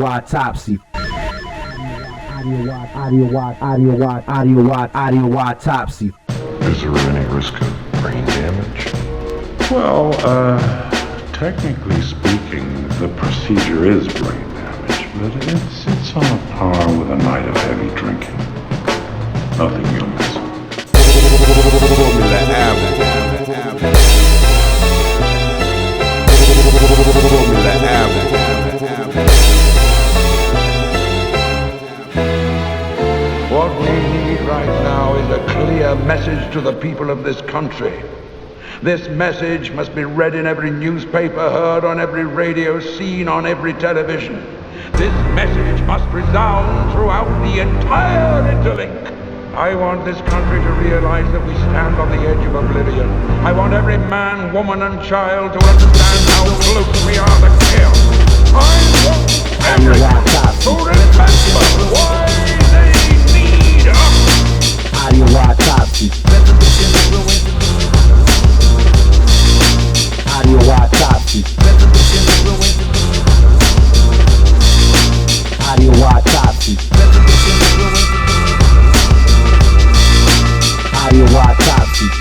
Autopsy. Autopsy. Is there any risk of brain damage? Well, technically speaking, the procedure is brain damage, but it's on a par with a night of heavy drinking. Nothing you'll miss. What we need right now is a clear message to the people of this country. This message must be read in every newspaper, heard on every radio, seen on every television. This message must resound throughout the entire interlink. I want this country to realize that we stand on the edge of oblivion. I want every man, woman, and child to understand how close we are to chaos. I want everyone to remember why they need us. Autopsy. Autopsy. Autopsy. Autopsy. Autopsy. Autopsy.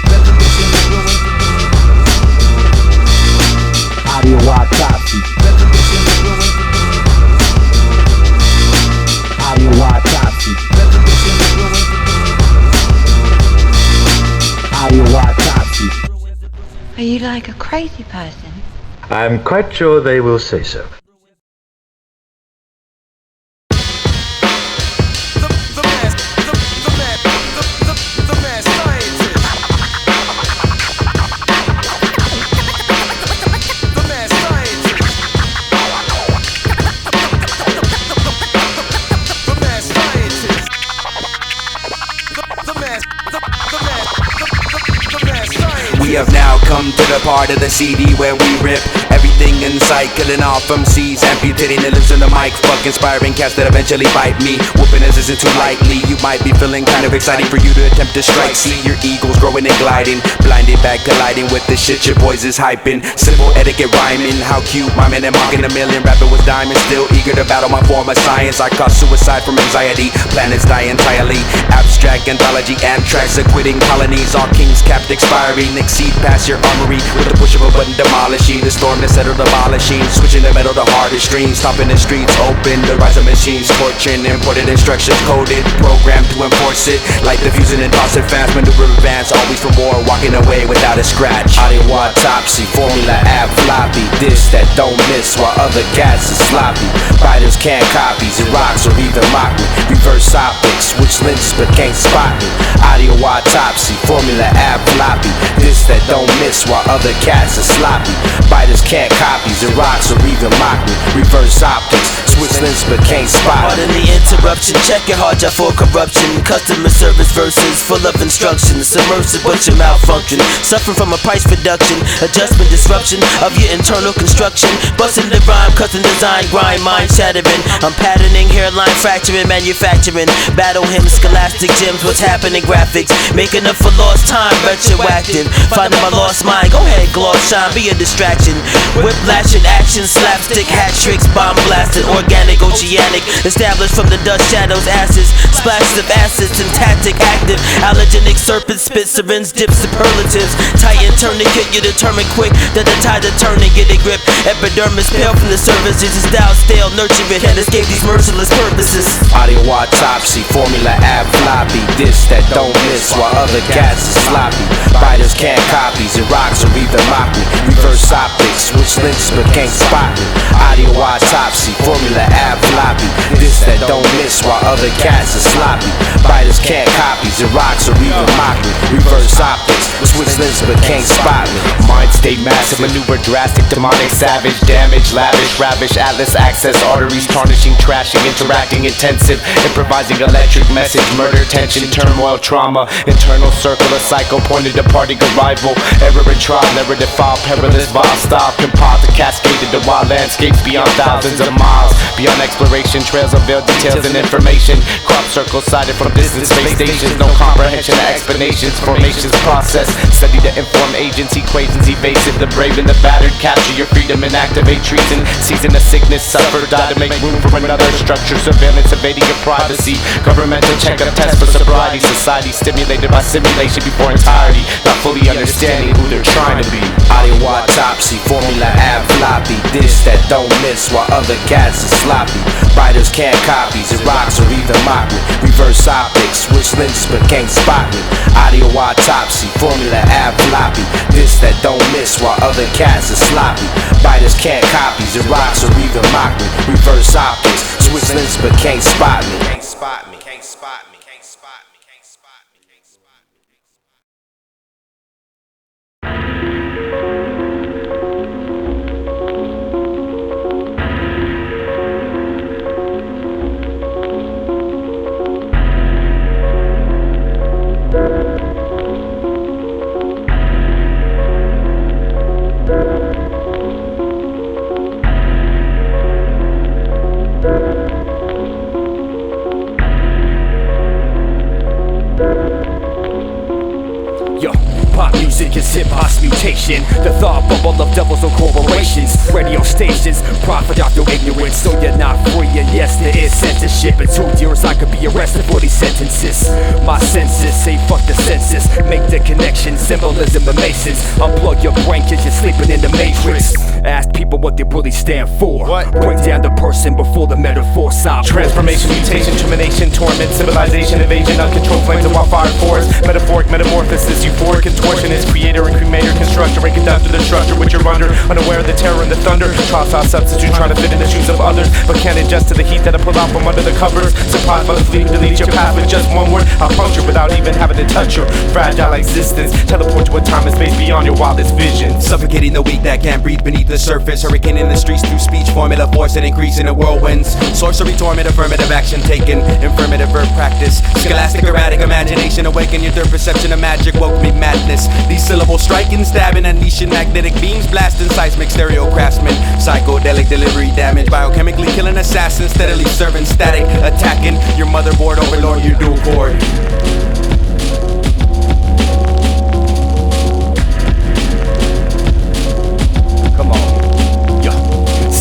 Autopsy. Are you like a crazy person? I'm quite sure they will say so. We have now come to the part of the CD where we rip everything in sight, killing off MCs, amputating the lips on the mic, fuck inspiring cats that eventually bite me. Whooping us isn't too lightly, you might be feeling kind of exciting for you to attempt to strike. See your eagles growing and gliding, blinded back colliding with the shit your boys is hyping. Simple etiquette rhyming, how cute, rhyming and mocking a million rapper was diamond, still eager to battle my form of science. I cause suicide from anxiety, planets die entirely. Abstract anthology, anthrax, quitting colonies, all kings capped expiring. Exceed past your armory with the push of a button demolishing the storm that settled abolishing, switching the metal to harder streams, stopping the streets open, the rise of machines torching, imported instructions coded, programmed to enforce it, like diffusing and tossing fast, maneuver advance, always for more, walking away without a scratch. Autopsy, formula ab floppy, this that don't miss while other cats are sloppy. Fighters can't copy, Xerox or even mock me, reverse optics, switch lenses but can't spot me. Autopsy, formula ab floppy, this that don't miss while other cats are sloppy. Biters can't copy, Xerox or even mock me, reverse optics, switch lenses but can't spot. Pardon the interruption, check your hard drive for corruption. Customer service verses full of instructions, submersive but your malfunction. Suffering from a price reduction, adjustment disruption of your internal construction. Busting the rhyme, custom design, grind, mind shattering. I'm patterning, hairline fracturing, manufacturing. Battle hymns, scholastic gems, what's happening, graphics. Making up for lost time, retroactive. Finding my lost mind, go ahead, gloss shine, be a distraction. Whiplash in action, slapstick, hat tricks, bomb blasted, organic, oceanic. Established from the dust, shadows, ashes, splashes of acid, syntactic, active. Allergenic serpent, spit, syringe, dip, superlatives. Tighten, tourniquet, you determine quick that the tide of turning, get a grip. Epidermis, pale from the surface, is style stale, nurture it, can't escape these merciless purposes. Autopsy, formula ab floppy, this that don't miss while other cats are sloppy. Biters can't copy, Xerox or even mock me, reverse optics, switch lenses but can't spot me. Autopsy, formula ab floppy, this that don't miss while other cats are sloppy. Biters can't copy, Xerox or even mock me, reverse optics, switch lenses but can't spot me. Mind state massive, maneuver drastic, demonic, savage, damage, lavish, ravish, atlas, access, arteries, tarnishing, trashing, interacting, intensive, improvising, electric message, murder, tension, turmoil, trauma, internal circle, a cycle, pointed departing arrival, error and trial, never defile, perilous, this vile style compiled to cascade into wild landscapes beyond thousands of miles. Beyond exploration, trails unveil details and information. Crop circles sighted from distant space stations. No comprehension of explanations, formations process. Study to inform agents, equations evasive. The brave and the battered capture your freedom and activate treason. Season of sickness, suffer, die to make room for another structure. Surveillance evading your privacy. Governmental checkup test for sobriety. Society stimulated by simulation before entirety. Not fully understanding who they're trying to be. Autopsy, formula ab floppy. This that don't miss while other cats are sloppy. Writers can't copies, it rocks or even mock me. Reverse optics, switch lenses but can't spot me. Audio autopsy, formula ab floppy. This that don't miss while other cats are sloppy. Writers can't copies, it rocks or even mock me. Reverse optics, switch lenses but can't spot me. Can't spot me, can't spot me, can't spot me, can't spot me, can't spot me. Pop music is hip-hop's mutation. The thought bubble of devils or corporations. Radio stations profit off your ignorance, so you're not free. And yes, there is censorship. In 2 years I could be arrested for these sentences. My senses say fuck the census. Make the connection, symbolism of masons. Unplug your brain cause you're sleeping in the matrix. Ask people what they really stand for. Break down the person before the metaphor solve. Transformation, mutation, termination, torment, civilization, invasion, uncontrolled flames of wildfire forest. Metaphoric metamorphosis, euphoric contortionist, creator and cremator, constructor and conductor, the structure which you're under, unaware of the terror and the thunder. Trial saw substitute trying to fit in the shoes of others, but can't adjust to the heat that I pull out from under the covers. Surprised by the fleeting, delete your path with just one word. I'll puncture without even having to touch your fragile existence. Teleport to a time and space beyond your wildest visions. Suffocating the weak that can't breathe beneath the surface. Hurricane in the streets through speech, formula force and increase in the whirlwinds. Sorcery, torment, affirmative action taken, infirmative verb practice. Scholastic, erratic imagination, awaken your third perception of magic, woke me madness. These syllables striking, stabbing, unleashing magnetic beams, blasting seismic stereo craftsmen. Psychedelic delivery damage, biochemically killing assassins, steadily serving static, attacking your motherboard, overlord your dual core.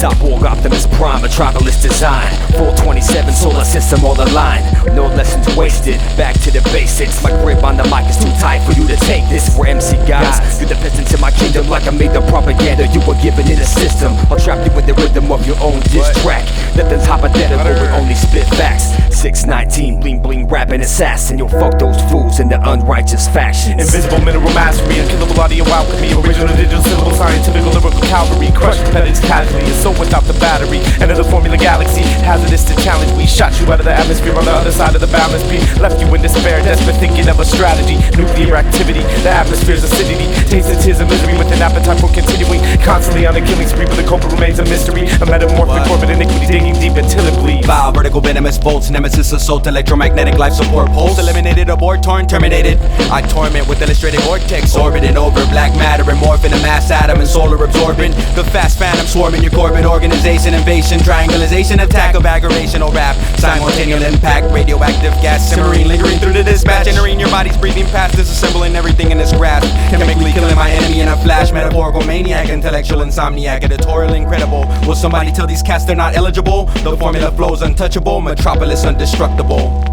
Cyborg Optimus Prime, Metropolis design. 427 solar system all aligned. No lessons wasted, back to the basics. My grip on the mic is too tight for you to take this. We're MC guys, you're the peasants in my kingdom. Like I made the propaganda, you were given in a system. I'll trap you in the rhythm of your own diss track. Nothing's hypothetical, we only spit facts. 619, bling bling rapping assassin. You'll fuck those fools in the unrighteous factions. Invisible mineral mastery, unkillable audio alchemy, original digital syllable, scientific lyrical cavalry. Crush competitors casually, it's so without the battery. Enter the formula galaxy, hazardous to challenge. We shot you out of the atmosphere on the other side of the balance beam. Left you in despair, desperate thinking of a strategy. Nuclear activity, the atmosphere's acidity. Tasted tears of misery with an appetite for continuing. Constantly on a killing spree, but the culprit remains a mystery. A metamorphic orbit iniquity, digging deep until it bleeds. Vile, vertical, venomous bolts, nemesis, assault, electromagnetic life support pulse. Eliminated, abort, torn, terminated. I torment with illustrated vortex, orbiting over black matter and morphing a mass atom and solar absorbing. The fast phantom swarming your Corbin organization, invasion, triangulation, attack of aggravation, or rap, simultaneous impact, radioactive gas simmering, lingering through the dispatch, entering your body's breathing past, disassembling everything in its grasp, chemically killing my enemy in a flash, metaphorical maniac, intellectual insomniac, editorial incredible. Will somebody tell these cats they're not eligible? The formula flows untouchable, Metropolis indestructible.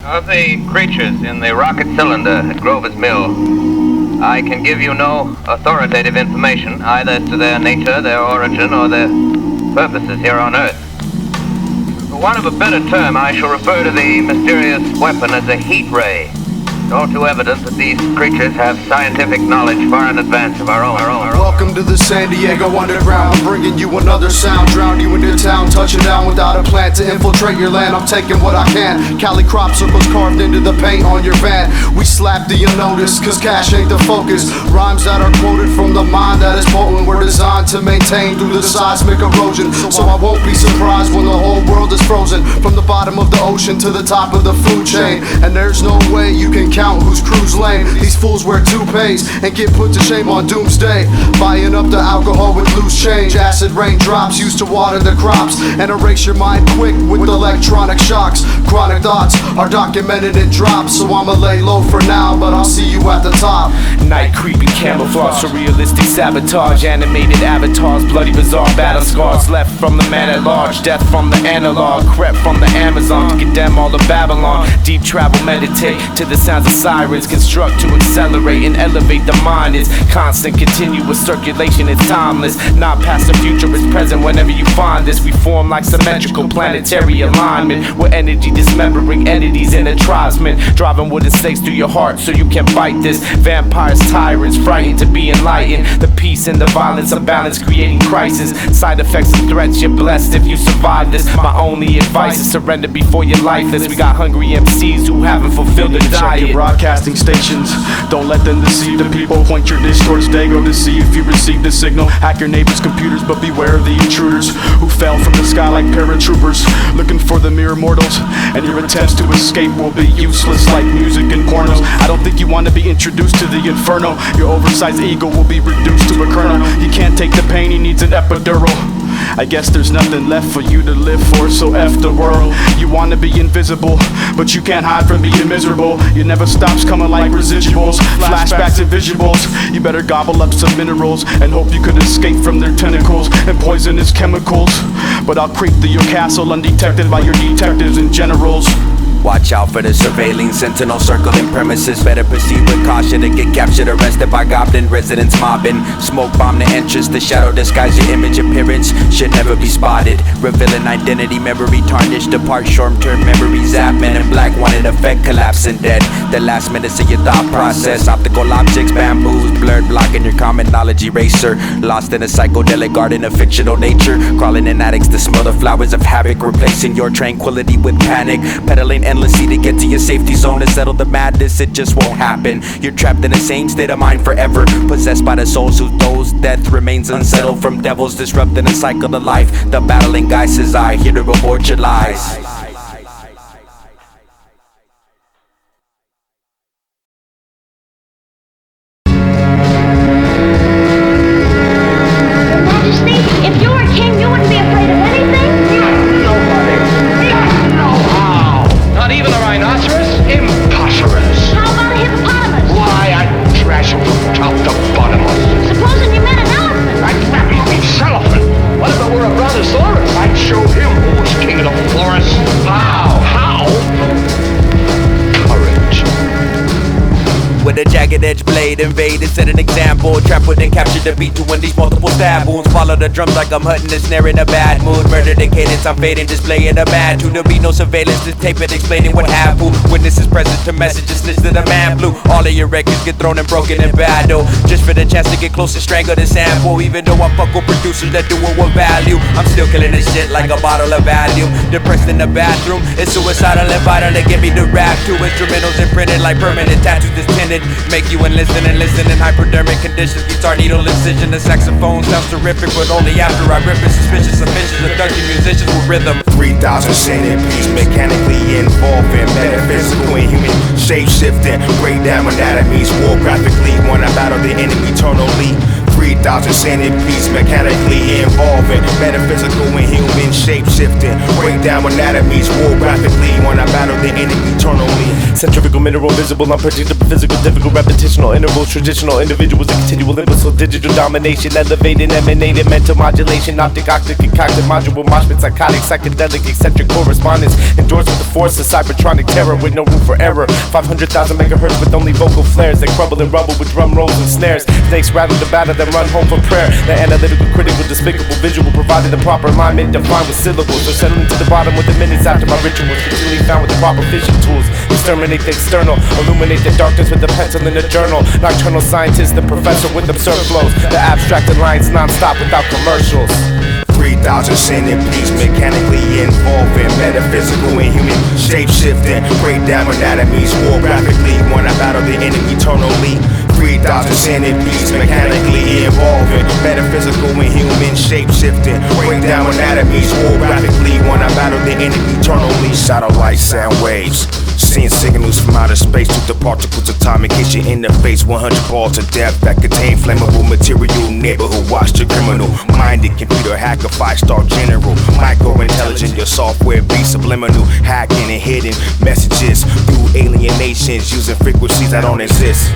Of the creatures in the rocket cylinder at Grover's Mill, I can give you no authoritative information either as to their nature, their origin, or their purposes here on Earth. For want of a better term, I shall refer to the mysterious weapon as a heat ray. all too evident that these creatures have scientific knowledge far in advance of our own. Welcome to the San Diego Underground. I'm bringing you another sound. Drown you into town, touching down without a plan to infiltrate your land. I'm taking what I can. Cali Crop Circles carved into the paint on your van. We slap the unnoticed, cause cash ain't the focus. Rhymes that are quoted from the mind that is potent were designed to maintain through the seismic erosion. So I won't be surprised when the whole world is frozen, from the bottom of the ocean to the top of the food chain. And there's no way you can count whose crew's lame. These fools wear toupees and get put to shame on doomsday. Buying up the alcohol with loose change. Acid rain drops used to water the crops and erase your mind quick with electronic shocks. Chronic thoughts are documented in drops. So I'ma lay low for now, but I'll see you at the top. Night creepy camouflage, surrealistic sabotage, animated avatars, bloody bizarre battle scars left from the man at large, death from the analog, crept from the Amazon to condemn all of Babylon. Deep travel, meditate to the sounds of sirens, construct to accelerate and elevate the mind. It's constant, continuous circulation, it's timeless, not past the future, it's present whenever you find this. We form like symmetrical planetary alignment, with energy dismembering entities in a tribesman, driving wooden stakes through your heart so you can fight this. Vampires, tyrants, frightened to be enlightened. The peace and the violence of balance creating crisis. Side effects and threats, you're blessed if you survive this. My only advice is surrender before you're lifeless. We got hungry MCs who haven't fulfilled their diet. Check your broadcasting stations, don't let them deceive the people. Point your dish towards Dago to see if you receive the signal. Hack your neighbor's computers, but beware of the intruders who fell from the sky like paratroopers, looking for the mere mortals. And your attempts to escape will be useless like music and pornos. I don't think you want to be introduced to the inferno. Your oversized ego will be reduced to a kernel. He can't take the pain, he needs an epidural. I guess there's nothing left for you to live for, so F the world. You wanna be invisible, but you can't hide from being miserable. It never stops coming like residuals, flashbacks and visuals. You better gobble up some minerals and hope you could escape from their tentacles and poisonous chemicals. But I'll creep through your castle undetected by your detectives and generals. Watch out for the surveilling sentinel circling premises. Better proceed with caution to get captured, arrested by goblin residents mobbing. Smoke bomb the entrance, the shadow disguise your image appearance. Should never be spotted, revealing identity, memory tarnished. Depart short-term memory zap, men in black wanted effect, collapsing dead. The last minutes of your thought process, optical objects, bamboos, blurred, blocking your common knowledge eraser. Lost in a psychedelic garden of fictional nature, crawling in attics to smell the flowers of havoc, replacing your tranquility with panic, pedaling endlessly to get to your safety zone, to settle the madness. It just won't happen. You're trapped in the same state of mind forever, possessed by the souls whose those death remains unsettled from devils disrupting the cycle of life. The battling guy says I here to report your lies. If you were king, you wouldn't be afraid of anything? Nobody. No how. Not even a rhinoceros? Impossible. How about a hippopotamus? Why, I'd trash him from top to bottom. Supposing you met an elephant? I'd grab him elephant. What if it were a brontosaurus? I'd show him who was king of the forest. How? Courage. With a jagged edge blade, invade and set an example. Trap within, capture the beat to win these multiple stab wounds. Follow the drums like I'm hunting the snare in a bad mood. Murder the cadence, I'm fading, displaying a bad tune. There'll be no surveillance, just tape it, explaining what happened. Witnesses present to messages, snitch to the man blue. All of your records get thrown and broken in battle, just for the chance to get close and strangle the sample. Even though I fuck with producers that do it with value, I'm still killing this shit like a bottle of Valium. Depressed in the bathroom, it's suicidal and vital to get me to rap. Two instrumentals imprinted like permanent tattoos that's tinted. Make you listen in hypodermic conditions. Guitar needle incision, the saxophone sounds terrific, but only after I rip it. Suspicious submissions, abducting musicians with rhythm. 3,000 centipedes mechanically involved in metaphysical and human shape-shifting. Break down anatomies, war graphically, wanna battle the enemy eternally. 3,000 centipedes mechanically involved in metaphysical and human shape-shifting. Break down anatomies, war graphically, wanna battle the enemy eternally. Centrifugal, mineral, visible, unpredictable, physical, difficult, repetitional intervals, traditional individuals, and continual imbecile, digital domination, elevated, emanated, mental modulation, optic, concocted, module, moshpit, psychotic, psychedelic, eccentric correspondence, endorsed with the force of cybertronic terror with no room for error. 500,000 megahertz with only vocal flares that crumble and rumble with drum rolls and snares. Snakes rattle the battle, then run home for prayer. The analytical, critical, despicable visual provided the proper alignment, defined with syllables. So settling to the bottom with the minutes after my rituals, continually found with the proper fishing tools. exterminate the external, illuminate the darkness with a pencil in a journal. Nocturnal scientist, the professor with absurd flows, the abstracted lines non-stop without commercials. 3,000 centipedes mechanically involving metaphysical and human shape-shifting, breakdown anatomies, war graphically, when I battle the enemy eternally. 3,000 centipedes mechanically involving metaphysical and human shape-shifting, breakdown anatomies, war graphically, when I battle the enemy eternally. Satellite sound waves, seeing signals from outer space to the particles atomic, hit your interface, 100 balls of depth that contain flammable material. Neighborhood watch the criminal, minded computer hacker, 5-star general, micro-intelligent, your software be subliminal, hacking and hidden messages through alienations, using frequencies that don't exist.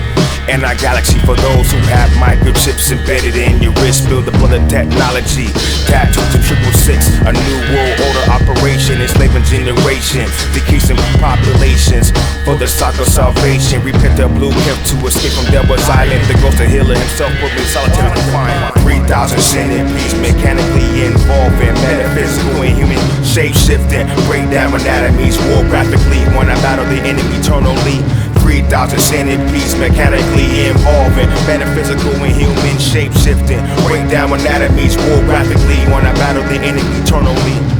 And our galaxy for those who have microchips embedded in your wrist, build up on the technology, tattooed to 666, a new world order operation, enslaving generation, decreasing populations for the sake of salvation. Repent the blueprint to escape from Devil's Island. The ghost of Healer himself put me solitary confinement. 3,000 centipedes mechanically involving metaphysical and human shape-shifting, breakdown anatomies, war graphically, when I battle the enemy eternally. 3,000 centipedes mechanically involving metaphysical and human shape-shifting, breakdown anatomies, war graphically, when I battle the enemy eternally.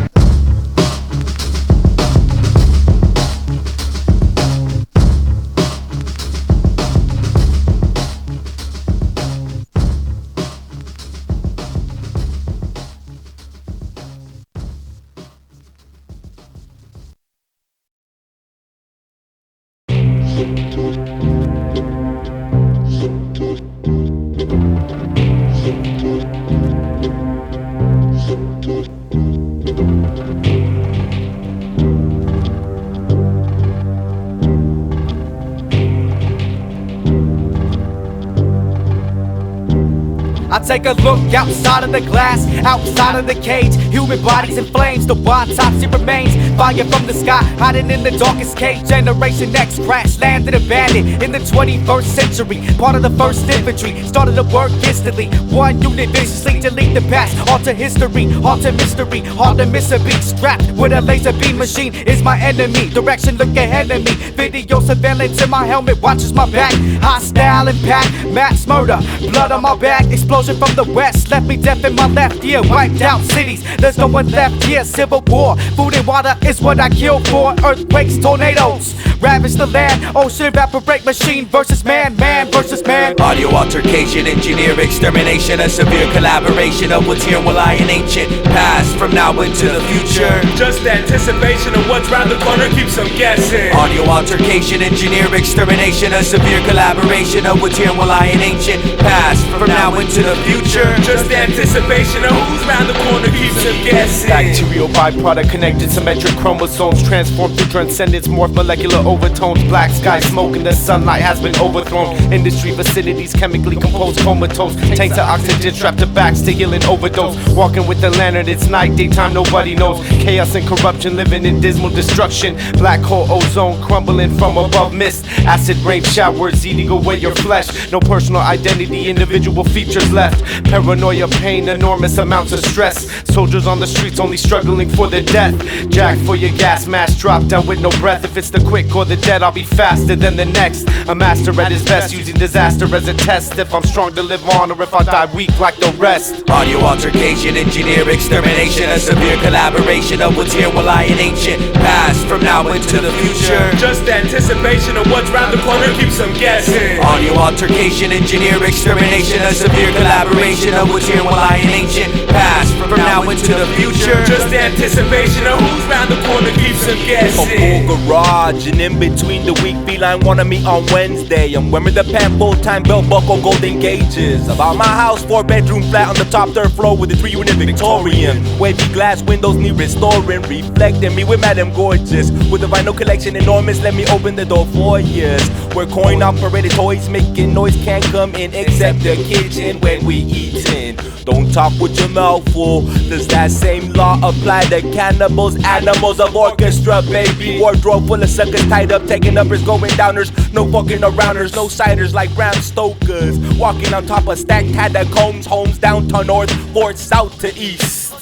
I take a look outside of the glass, outside of the cage. Human bodies in flames, the autopsy remains. Fire from the sky, hiding in the darkest cage. Generation X crash landed abandoned in the 21st century. Part of the first infantry, started to work instantly. One unit viciously delete the past, alter history, alter mystery, hard to miss a beat. Strapped with a laser beam machine is my enemy. Direction look ahead of me. Video surveillance in my helmet watches my back. Hostile impact, mass murder, blood on my back. Explosion from the west left me deaf in my left ear. Wiped out cities, there's no one left here. Civil war, food and water is what I kill for. Earthquakes, tornadoes, ravage the land. Ocean evaporate machine versus man, man versus man. Audio altercation, engineer extermination, a severe collaboration of what's here will lie in ancient past from now into the future. Just anticipation of what's round the corner keeps them guessing. Audio altercation, engineer extermination, a severe collaboration of what's here will lie in ancient past from now into the future. Just anticipation of who's round the corner keeps them guessing. Bacterial byproduct connected symmetric chromosomes, transformed through transcendence, morph molecular overtones. Black sky smoke and the sunlight has been overthrown. Industry vicinities chemically composed, comatose. Tanks of oxygen strapped to backs to heal an overdose. Walking with the lantern, it's night, daytime, nobody knows. Chaos and corruption, living in dismal destruction. Black hole ozone crumbling from above mist. Acid rain showers eating away your flesh. No personal identity, individual features left. Paranoia, pain, enormous amounts of stress. Soldiers on the streets only struggling for their death. Jack for your gas mask, drop down with no breath. If it's the quick or the dead, I'll be faster than the next. A master at his best, using disaster as a test. If I'm strong to live on or if I die weak like the rest. Audio altercation, engineer extermination, a severe collaboration of what's here will lie in ancient past from now into the future. Just anticipation of what's round the corner keeps them guessing. Audio altercation, engineer extermination, a severe collaboration of what's here will lie in ancient past from now into the future. Just anticipation of who's round the corner keeps them guessing. A full garage and in between the week feline wanna meet on Wednesday. I'm wearing the pant full-time belt buckle golden gauges. About my house, 4-bedroom flat on the top 3rd floor with a 3-unit Victorian. Wavy glass windows need restoring, reflecting me with Madam Gorgeous. With a vinyl collection enormous, let me open the door for years. Where coin operated toys making noise can't come in except the kitchen when we eatin'. Don't talk with your mouth full. Does that same law apply to cannibals, animals of orchestra, baby? Wardrobe full of suckers tied up, taking uppers, going downers. No fucking arounders, no siders like Bram Stoker's. Walking on top of stacked catacombs, homes down to north, north, south to east.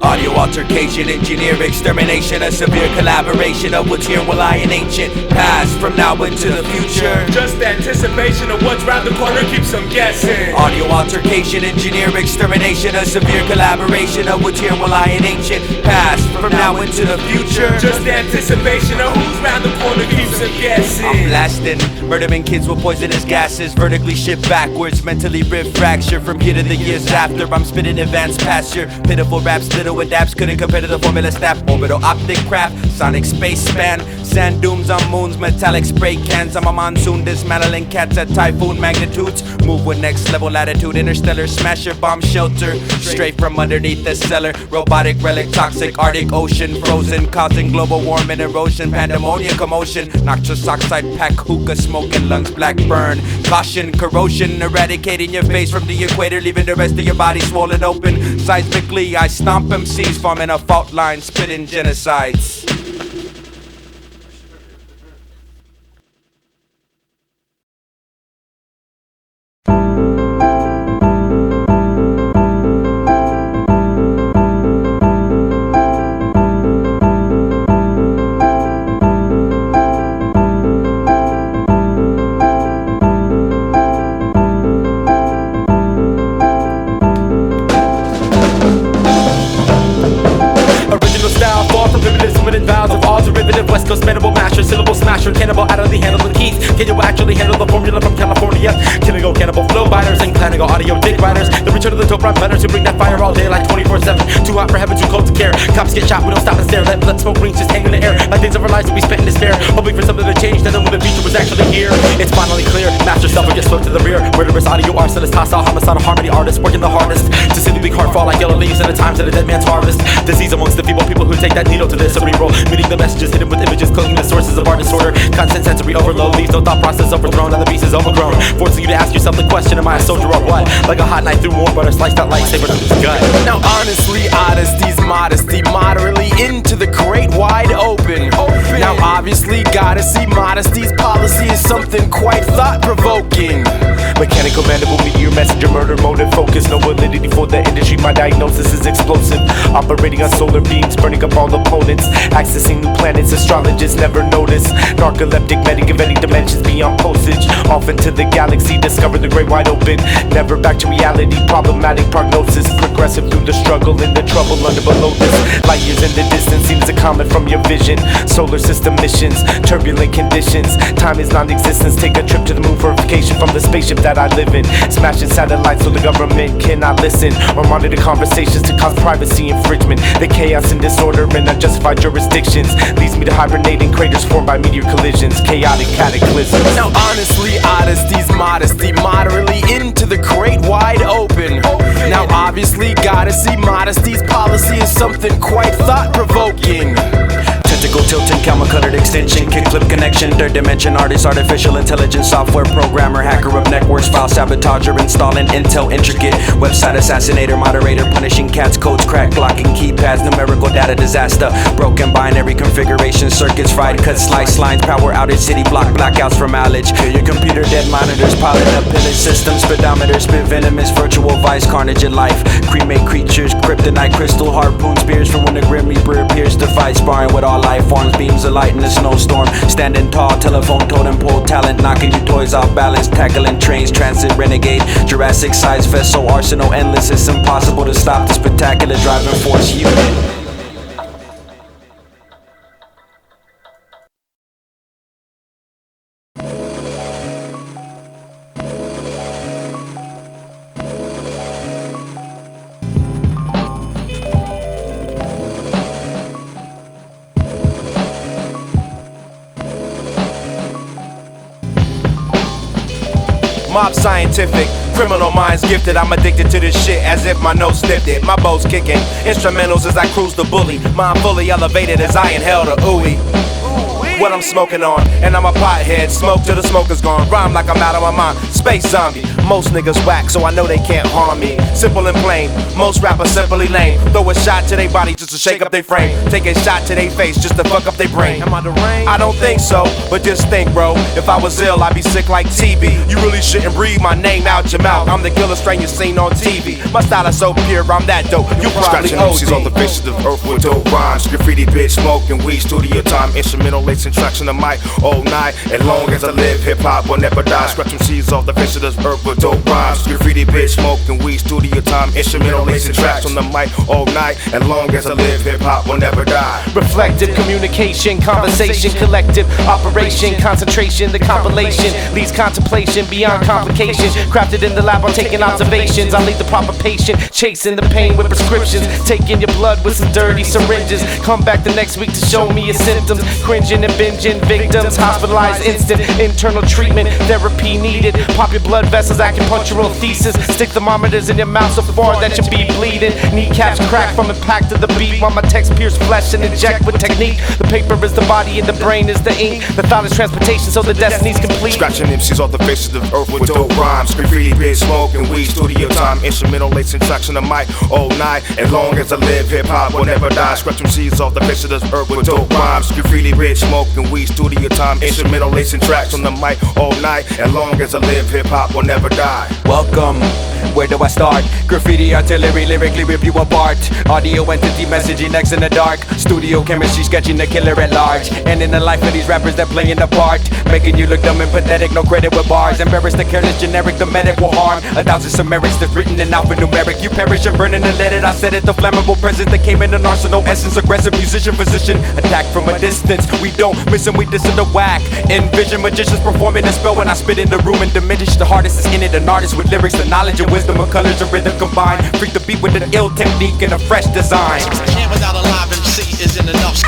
Audio altercation, engineer extermination, a severe collaboration of what's here will lie in ancient past, from now into the future. Just anticipation of what's round the corner keeps them guessing. Audio altercation, engineer extermination, a severe collaboration of what's here will lie in ancient past, from now into the future. Just anticipation of who's round the corner keeps them guessing. I'm blasting, murdering kids with poisonous gases, vertically shift backwards, mentally rib fracture from here to the years after. I'm spitting advanced pasture, pitiful raps, little adapts, couldn't compare to the formula staff. Orbital optic craft, sonic space span, sand dunes on moons, metallic spray cans. I'm a monsoon dismantling cats at typhoon magnitudes. Move with next level latitude, interstellar smasher, bomb shelter, straight from underneath the cellar. Robotic relic, toxic Arctic Ocean, frozen, causing global warming, erosion, pandemonium, commotion. Noxious oxide pack, hookah smoking, lungs black burn. Caution, corrosion, eradicating your face from the equator, leaving the rest of your body swollen open. Seismically, I stomp MCs, forming a fault line, spitting genocides. West Coast mandible masher, syllable smasher, cannibal out of the handle of keys. Can you actually handle the formula from California? Can I go cannibal flow biters and can I go audio dick riders? The return of the dope rap hunters who bring that fire all day like 24/7. Too hot for heaven, too cold to care. Cops get shot, we don't stop and stare. Let smoke rings just hang in the air like things of our lives that we spent in despair, hoping for something to change. Then when the future was actually here, it's finally clear. Master self gets swept to the rear. Murderous audio arsonist, hostile homicidal harmony artists working the hardest to see the big heart fall like yellow leaves in the times of a dead man's harvest. Disease amongst the feeble people who take that needle to their cerebral, meeting the messages hidden with images, cloaking the sources of our disorder. Constant sensory overload leaves no thought process overthrown, and the beast is overgrown, forcing you to ask yourself the question: am I a soldier or what? Like a hot knife through warm butter, sliced out lightsaber through his gut. Now honestly, honesty's modesty, moderately into the great wide open. Now obviously, gotta see modesty's policy is something quite thought-provoking. Mechanical mandible, meteor, messenger, murder, motive, focus. No validity for the industry, my diagnosis is explosive. Operating on solar beams, burning up all opponents. Accessing new planets, astrologists never notice. Narcoleptic, medic of any dimensions beyond postage. Off into the galaxy, discover the great wide open. Never back to reality, problematic prognosis. Progressive through the struggle and the trouble under below this. Light years in the distance, seems a comet from your vision. Solar system missions, turbulent conditions. Time is non-existence, take a trip to the moon for vacation from the spaceship that I live in. Smashing satellites so the government cannot listen or monitor conversations to cause privacy infringement. The chaos and disorder in unjustified jurisdictions leads me to hibernating craters formed by meteor collisions. Chaotic cataclysms. Now honestly, honesty's modesty, moderately into the great wide open. Now obviously, gotta see modesty's policy is something quite thought-provoking. Tentacle tilting, camel colored extension, kick clip connection, third dimension artist, artificial intelligence, software programmer, hacker of networks, file sabotager, installing intel intricate, website assassinator, moderator, punishing cats, codes, crack, blocking keypads, numerical data disaster, broken binary configuration, circuits, fried cuts, slice lines, power outage, city block, blackouts for mileage, kill your computer, dead monitors, piling up pillage systems, speedometer, spit venomous, virtual vice, carnage in life, cremate creatures, kryptonite, crystal, harpoon, spears from when the grim reaper appears to fight, sparring with all life forms, beams of light in the snowstorm, standing tall, telephone, totem pole, talent, knocking your toys off balance, tackling trains, transit, renegade, Jurassic size vessel, arsenal endless, it's impossible to stop the spectacular driving force unit. Mob scientific, criminal minds gifted. I'm addicted to this shit as if my nose sniffed it. My bow's kicking, instrumentals as I cruise the bully. Mind fully elevated as I inhale the ooey. What I'm smoking on, and I'm a pothead. Smoke till the smoke is gone. Rhyme like I'm out of my mind. Space zombie, Most niggas whack, so I know they can't harm me. Simple and plain, most rappers simply lame. Throw a shot to their body just to shake up their frame. Take a shot to their face just to fuck up their brain. Am I the rain? I don't think so, but just think, bro. If I was ill, I'd be sick like TB. You really shouldn't breathe my name out your mouth. I'm the killer strain you seen on TV. My style is so pure, I'm that dope. You probably Scratching MCs on the faces of earth with dope rhymes. Graffiti, bitch, smoking weed, studio time. Instrumental, lacing tracks on the mic all night. As long as I live, hip-hop will never die. Scratch MCs off the faces of earth with dope rhymes. Graffiti, bitch, smoking weed, studio time. Instrumental, lacing tracks on the mic all night. As long as I live, hip-hop will never die. Reflective communication, conversation, collective operation, concentration, the compilation leads contemplation beyond complications. Crafted in the lab, I'm taking observations. I lead the proper patient, chasing the pain with prescriptions, taking your blood with some dirty syringes. Come back the next week to show me your symptoms. Cringing and binging, victims hospitalized, instant internal treatment, therapy needed. Pop your blood vessels, acupunctural thesis. Stick thermometers in your mouth so far that you be bleeding. Kneecaps crack from impact to the beat, while my text pierce flesh and inject with technique. The paper is the body and the brain is the ink. The thought is transportation, so the destiny's complete. Scratching MCs off the faces of earth with dope rhymes. Graffiti, bitch, smoking weed, studio time. Instrumental, lacing tracks on the mic all night. As long as I live, hip-hop will never die. Scratch MCs off the faces of earth with dope rhymes. Graffiti, bitch, smoking weed, studio time. Instrumental, lacing tracks on the mic all night. As long as I live, hip-hop will never die. Welcome, where do I start? Graffiti, artillery, lyrically rip you apart. Audio entity, messaging X in the dark. Studio chemistry, sketching the killer at large. And in the life of these rappers that playing the part, making you look dumb and pathetic, no credit with bars. Embarrass the careless, generic, the medic will harm. 1,000 summarics that's written in alphanumeric. You perish and burning and let it, I said it. The flammable presence that came in an arsenal essence. Aggressive musician, physician, attack from a distance. We don't miss him, we diss in the whack. Envision magicians performing a spell when I spit in the room and diminish. The hardest is in it, an artist with lyrics, the knowledge and wisdom of colors and rhythm combined. Freak the beat with an ill technique and a fresh design. Jam without a live MC isn't enough.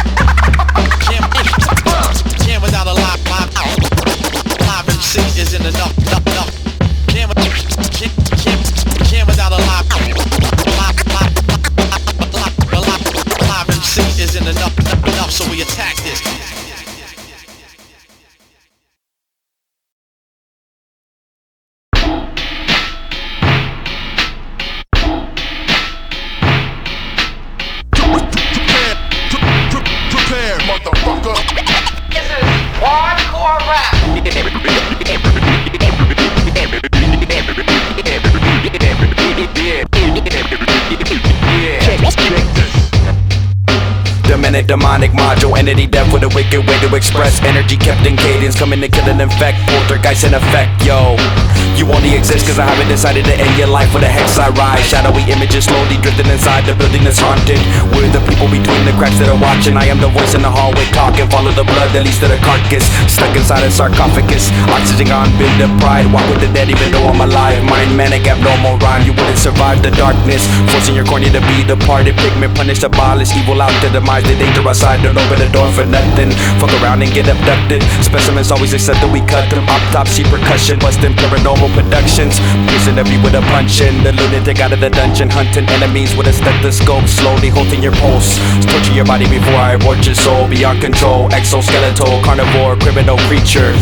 Jam without a live MC isn't enough. Jam without a live MC isn't enough, so we attack this. Demonic module, entity death with a wicked way to express energy kept in cadence, coming to kill and infect, poltergeist in effect, yo. You only exist cause I haven't decided to end your life with a hex I rise. Shadowy images slowly drifting inside the building that's haunted. We're the people between the cracks that are watching. I am the voice in the hallway talking, follow the blood that leads to the carcass. Stuck inside a sarcophagus, oxygen gone, been deprived. Walk with the dead even though I'm alive. Mind manic, abnormal rhyme, you wouldn't survive the darkness. Forcing your cornea to be departed, pigment punished, abolished. Evil out to demise, the danger outside, don't open the door for nothing. Fuck around and get abducted. Specimens always accept that we cut them. Autopsy, percussion, busting paranormal productions. Piercing every with a punch in. The lunatic out of the dungeon, hunting enemies with a stethoscope. Slowly holding your pulse, torture your body before I abort your soul. Beyond control, exoskeletal, carnivore, criminal creature.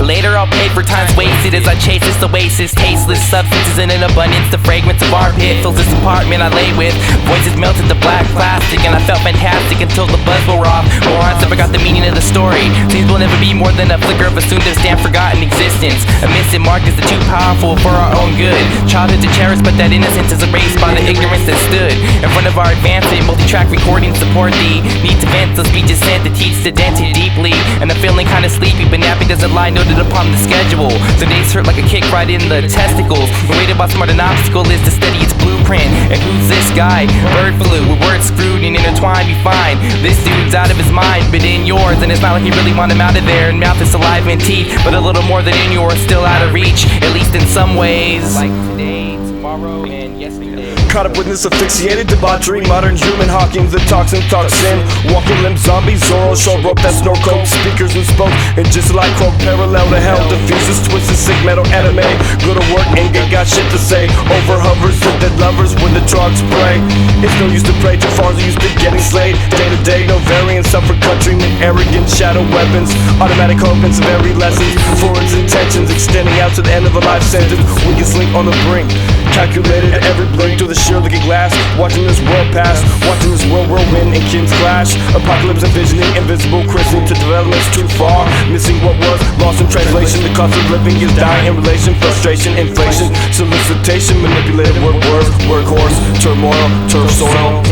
Later I'll pay for times wasted as I chase this oasis. Tasteless substances in an abundance. The fragrance of our pit fills this apartment I lay with. Voices melted to black plastic and I felt fantastic until the buzz wore off. Morons never got the meaning of the story. Things will never be more than a flicker of a soon-to-stand forgotten existence. A missing mark is the too powerful for our own good. Childhood to cherish, but that innocence is erased by the ignorance that stood in front of our advancement. Multi-track recordings support the need to vent, so speech is sent to teach the dented deeply. And I'm feeling kinda sleepy, but napping doesn't lie noted upon the schedule. Some days hurt like a kick right in the testicles. The way to boss smart an obstacle is to study its blueprint. And who's this guy? Bird flu, with words screwed and intertwined, you find this dude's out of his mind, but in yours. And it's not like you really want him out of there. And mouth is saliva and teeth, but a little more than in yours, still out of reach, at least in some ways. Like today, tomorrow, and yesterday. caught up with this asphyxiated debauchery. Modern human Hawkins, the toxin toxin. Walking limb zombies, Zoro, show rope, that's no coke. Speakers and spoke, and just like coke, parallel to hell. Diffuses, twisted, sick metal anime. Go to work, ain't got shit to say. Over hovers, to dead lovers when the drugs play. It's no use to pray, too far used to getting slayed. Day to day, no variance, suffer countrymen, arrogant shadow weapons. Automatic opens, very lessons for its intentions, extending out to the end of a life sentence. Weakest link on the brink, calculated every blink to the sheer looking glass. Watching this world pass, watching this world whirlwind and kins clash. Apocalypse envisioning, invisible christening to developments too far. Missing what was lost in translation. The cost of living is dying in relation. Frustration, inflation, solicitation, manipulated word words, workhorse, turmoil, turf soil.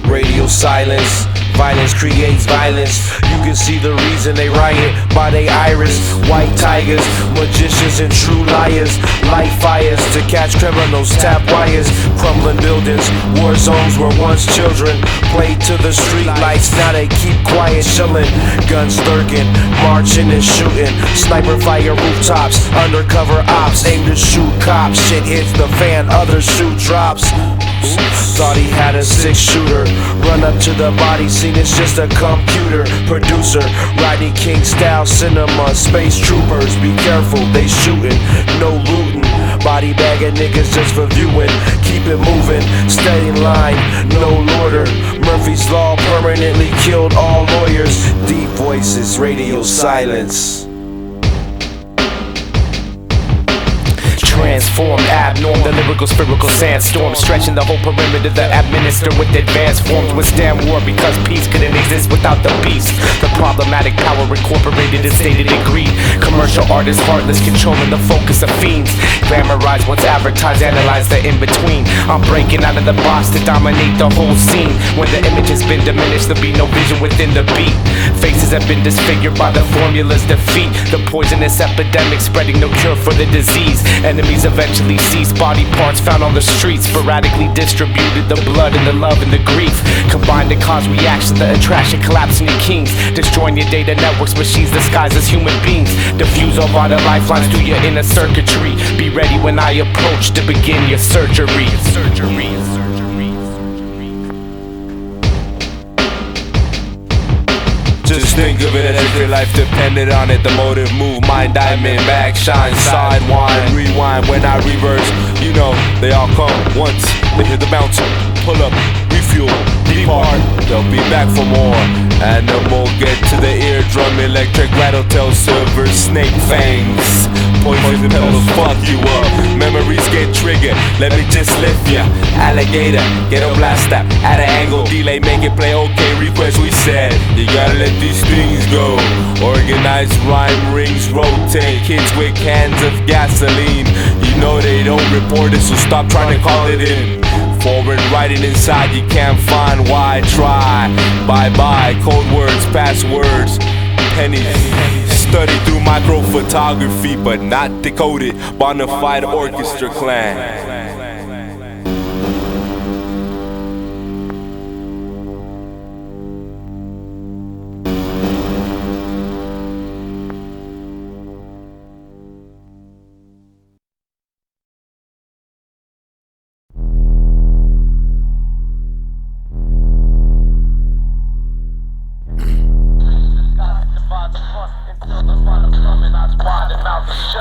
Radio silence. Violence creates violence. You can see the reason they riot by they iris. White tigers, magicians and true liars. Light fires to catch criminals, tap wires. Crumbling buildings, war zones where once children played to the street lights. Now they keep quiet, chilling. Guns lurking, marching and shooting. Sniper fire rooftops, undercover ops aim to shoot cops. Shit hits the fan, other shoe drops. Thought he had a 6-shooter. Run up to the body scene, it's just a computer. Producer, Rodney King style cinema. Space troopers, be careful, they shooting, no looting. Body bagging niggas just for viewing. Keep it moving, stay in line, no loiter. Murphy's Law permanently killed all lawyers. Deep voices, radio silence. Transformed, abnorm, the lyrical spherical sandstorm. Stretching the whole perimeter that administer with advanced forms. Withstand war because peace couldn't exist without the beast. The problematic power incorporated and stated in greed. Commercial artists heartless, controlling the focus of fiends. Glamorize what's advertised, analyze the in-between. I'm breaking out of the box to dominate the whole scene. When the image has been diminished, there'll be no vision within the beat. Faces have been disfigured by the formula's defeat. The poisonous epidemic spreading, no cure for the disease. Enemies eventually cease, body parts found on the streets. Sporadically distributed, the blood and the love and the grief combined to cause reaction, the attraction, collapsing your kings. Destroying your data networks, machines disguised as human beings. Diffuse all vital lifelines through your inner circuitry. Be ready when I approach to begin your surgery. Just think of it as if your life depended on it. The motive, move, mind, diamond, back, shine, sidewind, rewind. When I reverse, you know, they all come once. They hit the bouncer, pull up, refuel, depart. They'll be back for more. Animal, get to the eardrum, electric rattle, tell silver, snake fangs. Poison pebbles fuck you up. Memories get triggered, let me just lift ya. Alligator, get a blast up. At an angle, delay, make it play, okay, request we said. You gotta let these things go. Organized rhyme rings rotate. Kids with cans of gasoline. You know they don't report it, so stop trying to call it in. Forward writing inside, you can't find why. Try, bye-bye, code words, passwords, pennies. Studied through micro photography, but not decoded. Bonafide orchestra clan.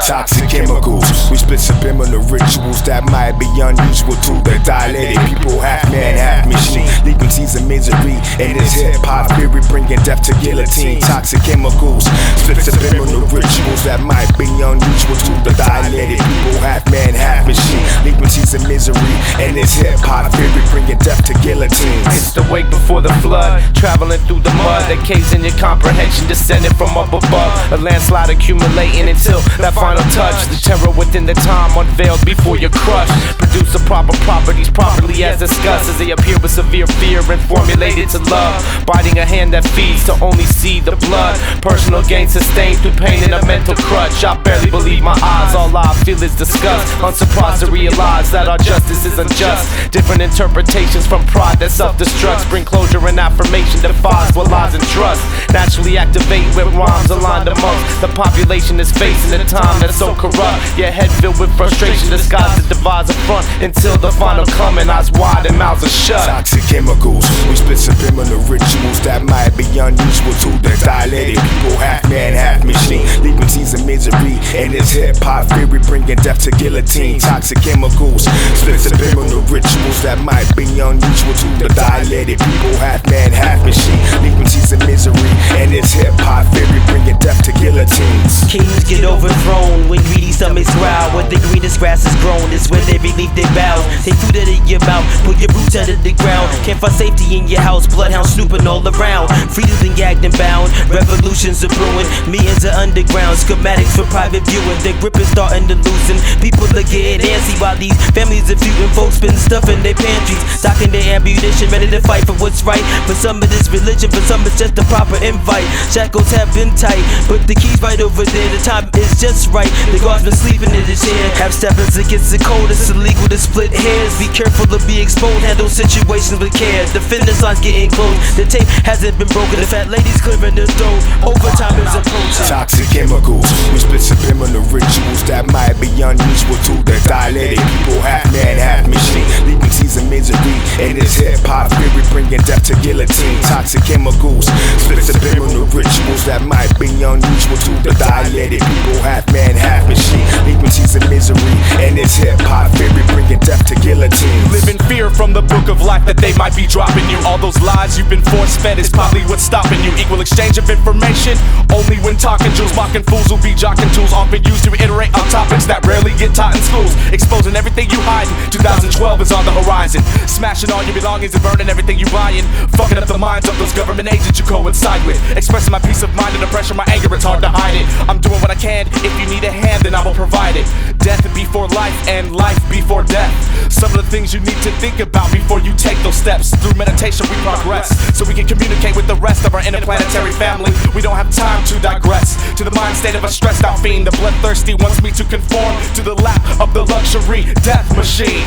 Toxic chemicals, we split subliminal rituals that might be unusual to the dilated people, half man, half machine, leaping seas of misery. And this hip-hop theory bringing death to guillotine. Toxic chemicals, split subliminal rituals that might be unusual to the dilated people, half man, half machine, leaping seas of misery. And this hip-hop theory bringing death to guillotine. It's the wake before the flood, traveling through the mud, that caves in your comprehension, descending from up above. A landslide accumulating until that final touch. The terror within the time unveiled before you're crushed. Produce the proper properties properly as discussed, as they appear with severe fear and formulated to love. Biting a hand that feeds to only see the blood. Personal gain sustained through pain and a mental crutch. I barely believe my eyes, all I feel is disgust. Unsurprised to realize that our justice is unjust. Different interpretations from pride that self-destructs. Bring closure and affirmation, defies what lies and trust. Naturally activate with rhymes aligned amongst the population is facing a time that's so corrupt. Your head filled with frustration, disguised the divides of front until the final coming. Eyes wide and mouths are shut. Toxic chemicals, we split subliminal rituals that might be unusual to the dilated people. Half man, half machine, leaving scenes of misery. And this hip-hop theory bringing death to guillotine. Toxic chemicals, split subliminal rituals that might be unusual to the dilated people. Half man, half machine, leaving scenes of misery. And this hip-hop theory bringing death to guillotines. Kings get overthrown when greedy stomachs growl. Where the greenest grass is grown is where they relieve their vows. Take food out of your mouth, put your roots out of the ground. Can't find safety in your house, bloodhounds snooping all around. Freedom's been gagged and bound, revolutions are brewing. Meetings are underground, schematics for private viewing. Their grip is starting to loosen. People are getting antsy while these families are feuding. Folks been stuff in their pantries, stocking their ammunition, ready to fight for what's right. For some it is religion, for some it's just a proper invite. Shackles have been tight, but the key's right over there. The time is just right. The guard's been sleeping in his chair. Half steppers against the cold, it's illegal to split hairs. Be careful to be exposed, handle situations with care. The finish line's getting close, the tape hasn't been broken. The fat lady's clearing the dough, overtime is approaching. Toxic chemicals, we split subliminal rituals that might be unusual to the dilated people. Half man, half machine, leaving scenes of misery. And this hip-hop theory bringing death to guillotine. Toxic chemicals, split subliminal rituals that might be unusual to the dilated people. Half man, half machine, leaving scenes of misery. And this hip-hop theory bringing death to guillotine. Live in fear from the book of life that they might be dropping you. All those lies you've been force-fed is probably what's stopping you. Equal exchange of information, only when talking jewels. Mocking fools will be jocking tools, often used to reiterate on topics that rarely get taught in schools. Exposing everything you hiding, 2012 is on the horizon. Smashing all your belongings and burning everything you buying. Fucking up the minds of those government agents you coincide with. Expressing my peace of mind under pressure, my anger, it's hard to hide it. I'm doing what I can, if you need a hand then I will provide it. Death before life and life before death. Some of the things you need to think about before you take those steps. Through meditation we progress, so we can communicate with the rest of our interplanetary family. We don't have time to digress to the mind state of a stressed out fiend. The bloodthirsty wants me to conform to the lap of the luxury death machine.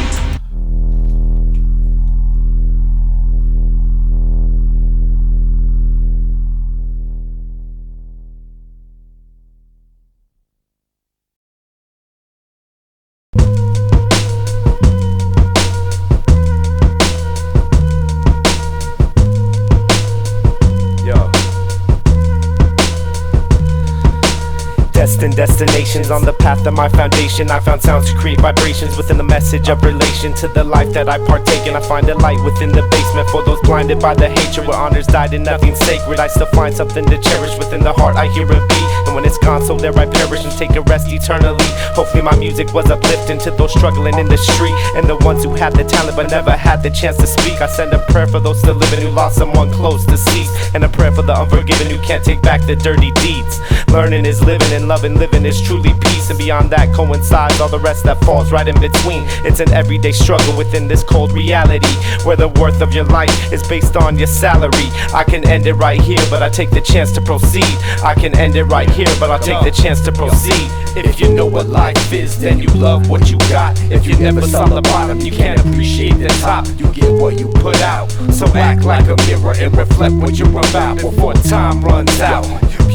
Destined destinations on the path of my foundation. I found sounds to create vibrations within the message of relation to the life that I partake in. I find a light within the basement for those blinded by the hatred. Where honors died and nothing sacred, I still find something to cherish within the heart. I hear a beat, and when it's gone, so there I perish and take a rest eternally. Hopefully my music was uplifting to those struggling in the street and the ones who had the talent but never had the chance to speak. I send a prayer for those still living who lost someone close to cease, and a prayer for the unforgiven who can't take back the dirty deeds. Learning is living and loving living is truly peace, and beyond that coincides all the rest that falls right in between. It's an everyday struggle within this cold reality where the worth of your life is based on your salary. I can end it right here, but I take the chance to proceed. I can end it right here, but I'll take the chance to proceed. If you know what life is, then you love what you got. If you never saw the bottom, you can't appreciate the top. You get what you put out, so act like a mirror and reflect what you're about before time runs out.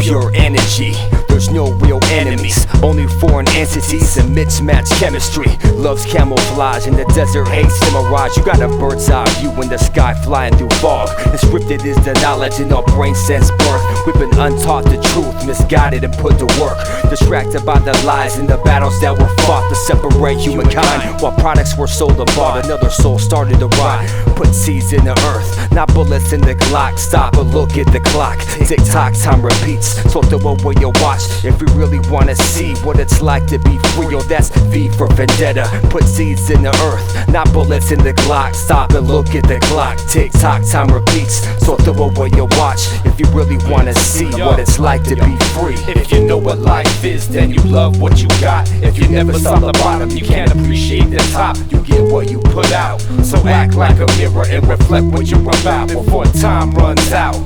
Pure energy, there's no real enemies, only foreign entities and mismatched chemistry. Love's camouflage in the desert, hates the mirage. You got a bird's eye view in the sky flying through fog. Encrypted is the knowledge in our brain since birth. We've been untaught the truth, misguided and put to work. Distracted by the lies and the battles that were fought to separate humankind. While products were sold and bought, another soul started to rot. Put seeds in the earth, not bullets in the Glock. Stop and look at the clock, tick tock, time repeats. So throw away your watch if you really wanna see what it's like to be free. Oh, that's V for Vendetta. Put seeds in the earth, not bullets in the Glock. Stop and look at the clock, tick tock, time repeats. So throw away your watch if you really wanna see what it's like to be free. If you know what life is, then you love what you got. If you never saw the bottom, you can't appreciate the top. You get what you put out, so act like a mirror and reflect what you're about before time runs out.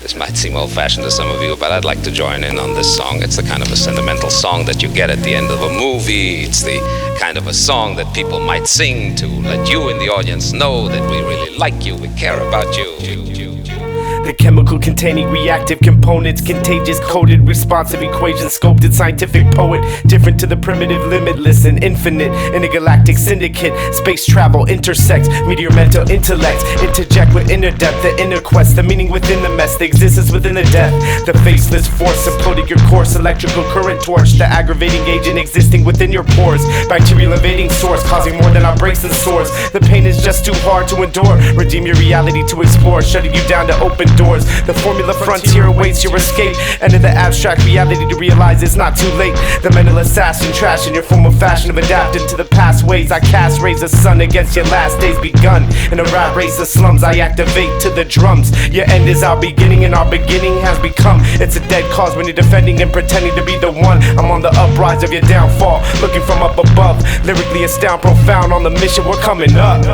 This might seem old-fashioned to some of you, but I'd like to join in on this song. It's the kind of a sentimental song that you get at the end of a movie. It's the kind of a song that people might sing to let you in the audience know that we really like you, we care about you. The chemical containing reactive components, contagious, coded, responsive equations, sculpted scientific poet, different to the primitive, limitless and infinite. In a galactic syndicate, space travel intersects, meteor mental intellect, interject with inner depth, the inner quest, the meaning within the mess, the existence within the death, the faceless force supporting your course, electrical current torch, the aggravating agent existing within your pores, bacterial invading source, causing more than our breaks and sores. The pain is just too hard to endure, redeem your reality to explore, shutting you down to open doors. The formula frontier awaits your escape. Enter the abstract reality to realize it's not too late. The mental assassin trash in your form of fashion of adapting to the past ways. I cast rays of sun against your last days begun. In a rat race of slums I activate to the drums. Your end is our beginning and our beginning has become. It's a dead cause when you're defending and pretending to be the one. I'm on the uprise of your downfall, looking from up above. Lyrically astound, profound on the mission, we're coming up.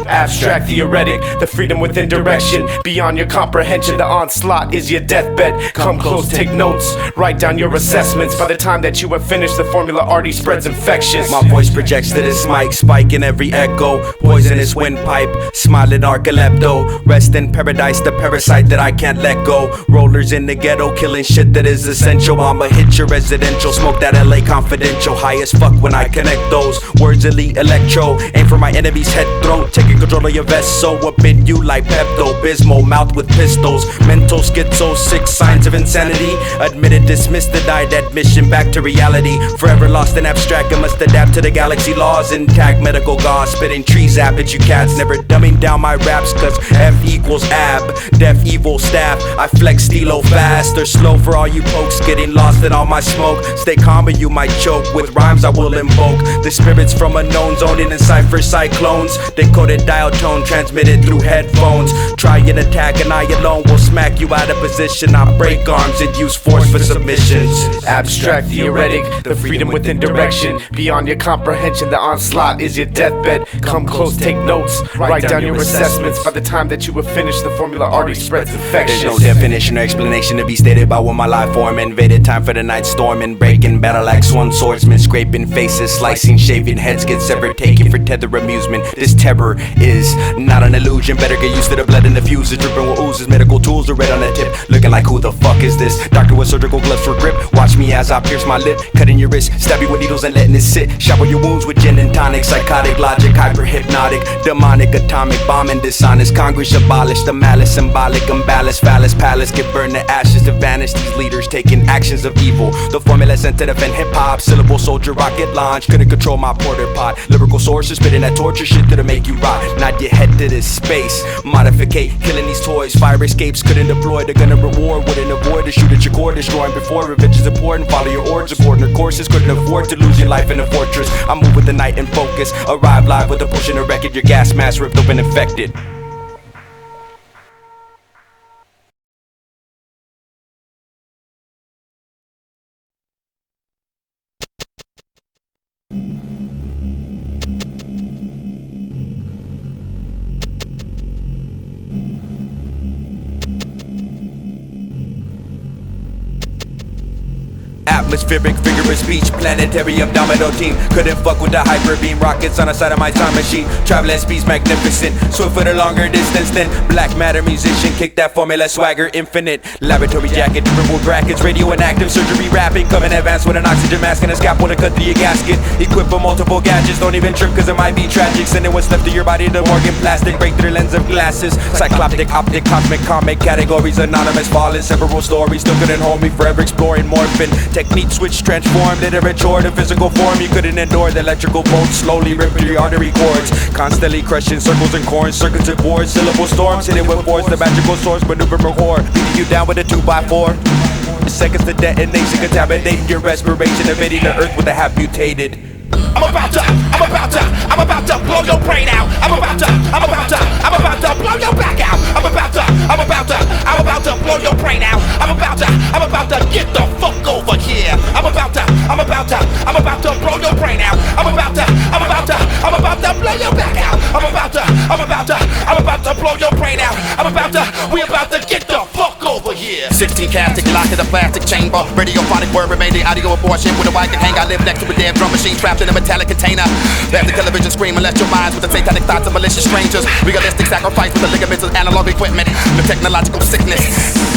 Abstract, theoretic, the freedom within direction, beyond your comprehension. The onslaught is your deathbed. Come close, take notes, write down your assessments. By the time that you have finished, the formula already spreads infections. My voice projects to this mic, spike in every echo. Poisonous windpipe, smiling narcolepto. Rest in paradise, the parasite that I can't let go. Rollers in the ghetto, killing shit that is essential. I'ma hit your residential, smoke that LA confidential. High as fuck when I connect those words, elite electro. Aim for my enemy's head throat, taking control of your vest. So up in you like Pepto-Bismol, mouth with pistols. Mental schizo, 6 signs of insanity. Admitted, dismissed, denied admission back to reality. Forever lost in abstract, I must adapt to the galaxy laws. Intact medical gauze, spitting trees at you cats. Never dumbing down my raps, cause F equals ab. Deaf evil staff, I flex stilo fast or slow for all you pokes. Getting lost in all my smoke. Stay calm or you might choke. With rhymes I will invoke the spirits from unknown zone in cipher cyclones. Decoded dial tone transmitted through headphones. Try an attack and I alone will smack you out of position. I break arms and use force for submissions. Abstract, theoretic, the freedom within direction, beyond your comprehension. The onslaught is your deathbed. Come close, take notes, write down your assessments. By the time that you have finished, the formula already spreads infections. There's no definition or explanation to be stated by what my life form invaded. Time for the night storming, breaking battle axe, one swordsman, scraping faces, slicing, shaving heads get severed, taken for tether amusement. This terror is not an illusion. Better get used to the blood in the fuses, dripping with oozes. Medical tools are red on the tip, looking like who the fuck is this? Doctor with surgical gloves for grip. Watch me as I pierce my lip, cutting your wrist, stab you with needles and letting it sit. Shower your wounds with gin and tonic, psychotic logic, hyper hypnotic, demonic, atomic bombing, dishonest. Congress abolish the malice, symbolic, unbalanced, phallus palace. Get burned to ashes to vanish. These leaders taking actions of evil. The formula sent to defend hip hop. Syllable soldier, rocket launch. Couldn't control my porter pot. Lyrical sources spitting that torture shit that'll make you rot. Nod your head to this space. Modificate, killing these toys. Fire escapes couldn't deploy. They're gonna reward. Wouldn't avoid to shoot at your core. Destroying before. Revenge is important. Follow your orders. According to courses. Couldn't afford to lose your life in a fortress. I move with the night and focus. Arrive live with a push in a record. Your gas mask ripped open, infected. Atmospheric figure of speech, planetary abdominal team. Couldn't fuck with the hyper beam rockets on the side of my time machine. Traveling speeds magnificent, swift for the longer distance than black matter musician. Kick that formula, swagger infinite. Laboratory jacket, dribble brackets, radio inactive, surgery rapping. Coming advanced with an oxygen mask and a scalpel to cut through your gasket. Equipped with multiple gadgets, don't even trip cause it might be tragic. Sending what's left of your body to Morgan plastic. Break through lens of glasses. Cycloptic, optic, cosmic, comic categories. Anonymous, falling, several stories. Still couldn't hold me, forever exploring morphin'. Technique switch transformed, literature to physical form. You couldn't endure the electrical bolts slowly rip through your artery cords. Constantly crushing circles and corns, circuits and boards. Syllable storms, hitting with force, the magical source, maneuver ore. Beating you down with a 2x4. Seconds to detonation, contaminating your respiration, invading the earth with a half mutated. I'm about to blow your brain out. I'm about to blow your back out. I'm about to blow your brain out. I'm about to get the fuck over here. I'm about to blow your brain out. I'm about to blow your back out. I'm about to blow your brain out. We about to get the fuck over. machine casting, locked in a plastic chamber. Radiophonic word remain the audio abortion. With a wire can hang, I live next to a damn drum machine trapped in a metallic container. Let the television scream and let your minds with the satanic thoughts of malicious strangers. Realistic sacrifice with the ligaments of analog equipment. The technological sickness.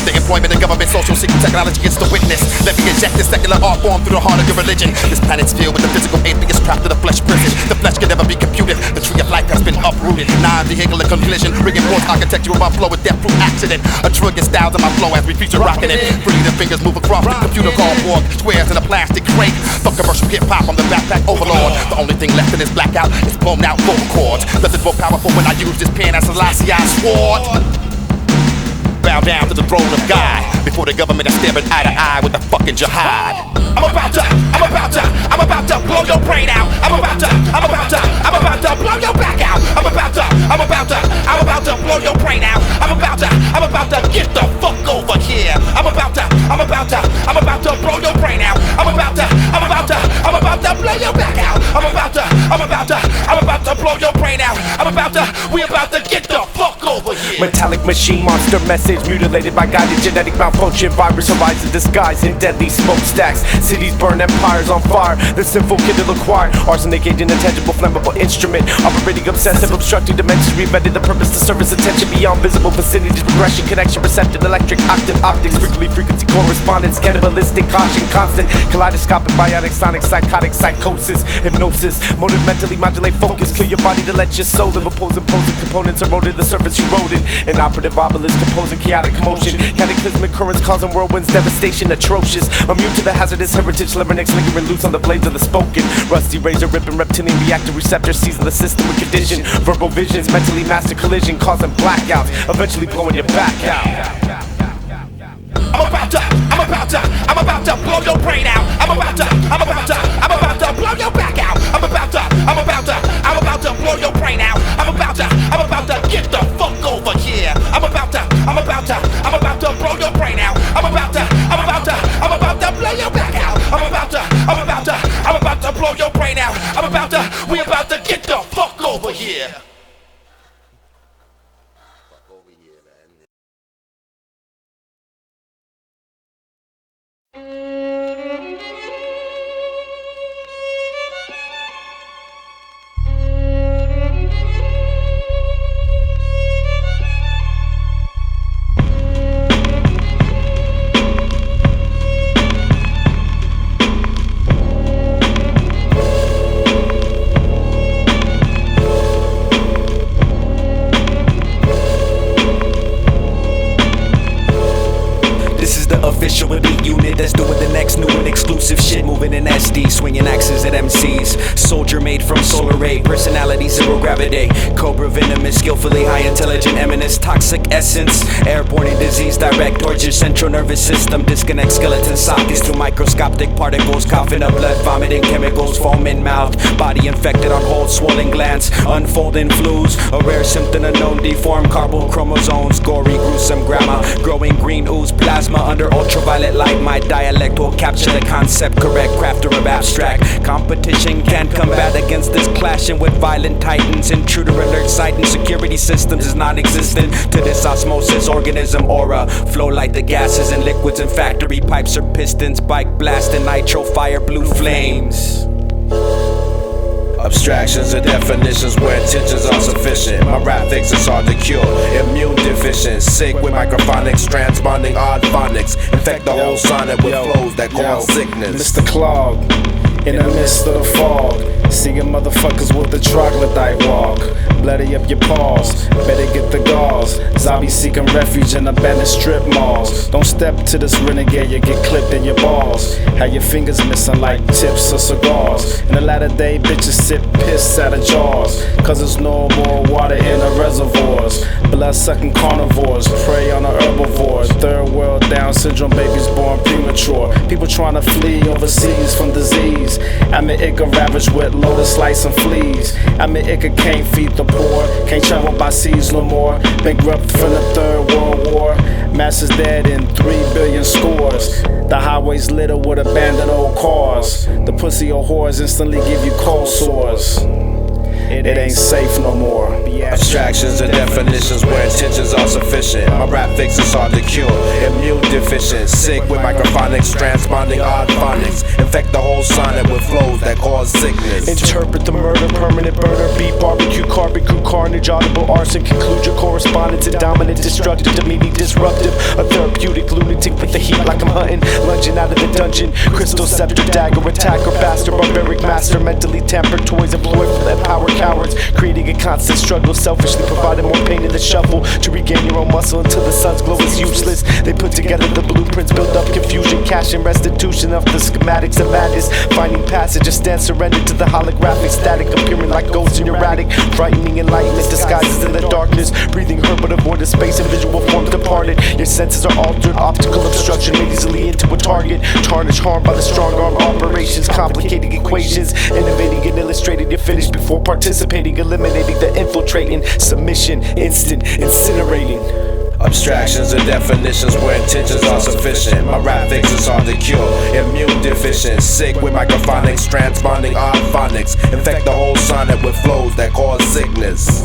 The employment of government, social secret technology is the witness. Let me inject this secular art form through the heart of your religion. This planet's filled with the physical atheist trapped in a flesh prison. The flesh can never be computed. The tree of life has been uprooted. Non-vehicular collision, reinforced architecture of our flow with death proof accident. A trillion styles of my flow as we feature rocking it. Free the fingers move across the computer cardboard squares in a plastic crate. Fuck commercial hip hop, I'm the backpack overlord. The only thing left in this blackout is blown out vocal cords. Does it more powerful when I use this pen as a Selassie's sword? Bow down to the throne of God before the government is staring eye to eye with the fucking jihad. I'm about to blow your brain out. I'm about to blow your back out. I'm about to blow your brain out. I'm about to get the fuck over here. I'm about to blow your brain out. I'm about to blow your back out. I'm about to blow your brain out. We about to get the fuck over here. Metallic machine monster message mutilated by guided genetic malfunction. Virus horizon disguised in deadly smokestacks. Cities burn, empires on fire. The sinful kindle acquired. Arsenic agent, intangible, flammable instrument. Operating obsessive, obstructing dimensions. Reinvented the purpose to service attention beyond visible vicinities. Progression, connection, perception, electric, octave, optics. Frequency, correspondence. Cannibalistic, caution, constant. Kaleidoscopic, biotic, sonic, psychotic, psychosis. Hypnosis. Motive, mentally modulate focus. Kill your body to let your soul live. Opposing components eroded the surface you roded. An operative obelisk composing chaotic commotion. Cataclysmic currents causing whirlwinds, devastation atrocious. Immune to the hazardous heritage, larynx lingering loose on the blades of the spoken. Rusty razor ripping reptilian reactor receptor seizing the system with condition. Verbal visions, mentally master collision, causing blackouts, eventually blowing your back out. I'm about to blow your brain out. I'm about to blow your back out. I'm about to blow your brain out. I'm about to get the fuck over here. I'm about to blow your brain out. I'm about to blow your back out. I'm about to blow your brain out. We about to get the fuck over here. Official elite unit that's doing the next new and exclusive shit. Moving in SD, swinging axes at MCs. Soldier made from solar ray, personality zero gravity. Cobra venomous, skillfully high intelligent eminence. Toxic essence, airborne disease direct towards your central nervous system. Disconnect skeleton sockets to microscopic particles. Coughing up blood, vomiting chemicals, foam in mouth. Body infected on hold, swollen glands. Unfolding flus, a rare symptom unknown. Deformed carbo chromosomes, gory gruesome grammar. Growing green ooze plasma under ultraviolet light. My dialect will capture the concept correct. Crafter of abstract competition can't combat against this clashing with violent titans. Intruder alert sighting security systems is non-existent to this osmosis organism aura. Flow like the gases and liquids in factory pipes or pistons. Bike blasting nitro fire blue flames. Abstractions are definitions where intentions are sufficient. My rap fix is hard to cure. Immune deficient, sick with microphonics, transponding odd phonics. Infect the whole sonnet with flows that cause sickness. Mr. Clog, in the midst of the fog, seeing motherfuckers with the troglodyte walk. Bloody up your paws, better get the gauze. Zombies seeking refuge in abandoned strip malls. Don't step to this renegade, you get clipped in your balls. Have your fingers missing like tips of cigars. In the latter day, bitches sip piss out of jars. Cause there's no more water in the reservoirs. Blood-sucking carnivores prey on the herbivores. Third world Down syndrome babies born premature. People trying to flee overseas from disease. I'm an Ica ravaged with lotus lice and fleas. I'm an Ica can't feed the poor. Can't travel by seas no more. Bankrupt from the Third World War. Masses dead in 3 billion scores. The highways littered with abandoned old cars. The pussy or whores instantly give you cold sores. it ain't safe no more. Abstractions and definitions where intentions are sufficient. My rap fix is hard to cure. Immune deficient, sick with microphonics, transponding odd phonics. Infect the whole sonnet with flows that cause sickness. Interpret the murder, permanent burner, beat, barbecue, carnage, audible arson. Conclude your correspondence to dominant, destructive, demeaning, disruptive. A therapeutic lunatic with the heat like I'm hunting, lunging out of the dungeon. Crystal scepter, dagger, attacker, bastard, barbaric master, mentally tampered toys employed for the power cowards, creating a constant struggle, selfishly providing more pain in the shuffle to regain your own muscle until the sun's glow is useless. They put together the blueprints, build up confusion, cash and restitution of the schematics of madness, finding passage, a stand surrendered to the holographic static, appearing like ghosts in your attic, frightening enlightenment, disguises in the darkness, breathing herb but avoid the space and visual forms departed. Your senses are altered, optical obstruction made easily into a target, tarnished, harmed by the strong arm operations, complicating equations, innovating and illustrating your finish before participating, eliminating the infiltrating, submission, instant, incinerating. Abstractions and definitions where intentions are sufficient. My rap fix is hard to cure. Immune deficient, sick with microphonics, transponding odd phonics. Infect the whole sonnet with flows that cause sickness.